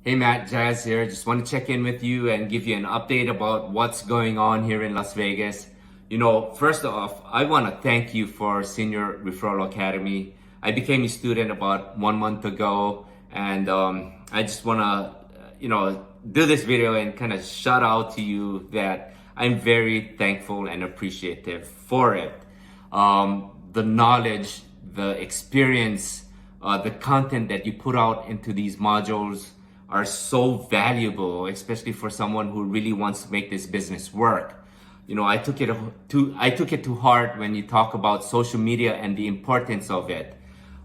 Hey Matt, Jazz here. Just want to check in with you and give you an update about what's going on here in Las Vegas. First off, I want to thank you for Senior Referral Academy. I became a student about 1 month ago, and I just want to, do this video and kind of shout out to you that I'm very thankful and appreciative for it. The knowledge, the experience, the content that you put out into these modules are so valuable, especially for someone who really wants to make this business work. I took it to heart when you talk about social media and the importance of it.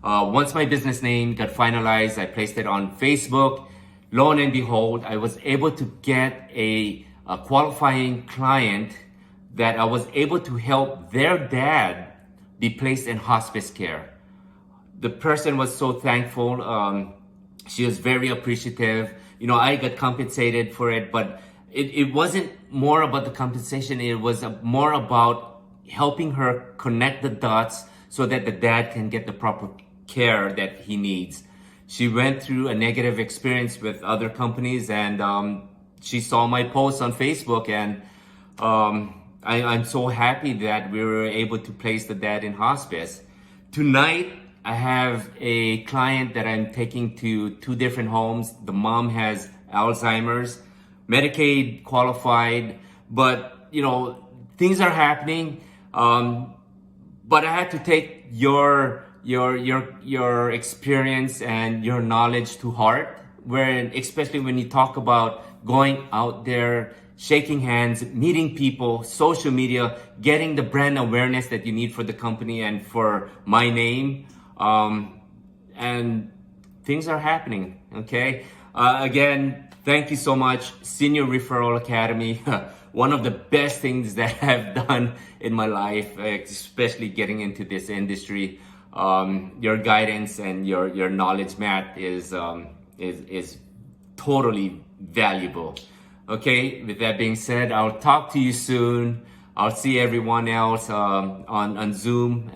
Once my business name got finalized, I placed it on Facebook. Lo and behold, I was able to get a qualifying client that I was able to help their dad be placed in hospice care. The person was so thankful. She was very appreciative. I got compensated for it, but it wasn't more about the compensation. It was more about helping her connect the dots so that the dad can get the proper care that he needs. She went through a negative experience with other companies, and she saw my post on Facebook, and I'm so happy that we were able to place the dad in hospice. Tonight, I have a client that I'm taking to 2 different homes. The mom has Alzheimer's, Medicaid qualified, but things are happening. But I had to take your experience and your knowledge to heart, especially when you talk about going out there, shaking hands, meeting people, social media, getting the brand awareness that you need for the company and for my name. And things are happening, okay? Again, thank you so much, Senior Referral Academy. One of the best things that I've done in my life, especially getting into this industry. Your guidance and your knowledge, Matt, is totally valuable. Okay, with that being said, I'll talk to you soon. I'll see everyone else on Zoom.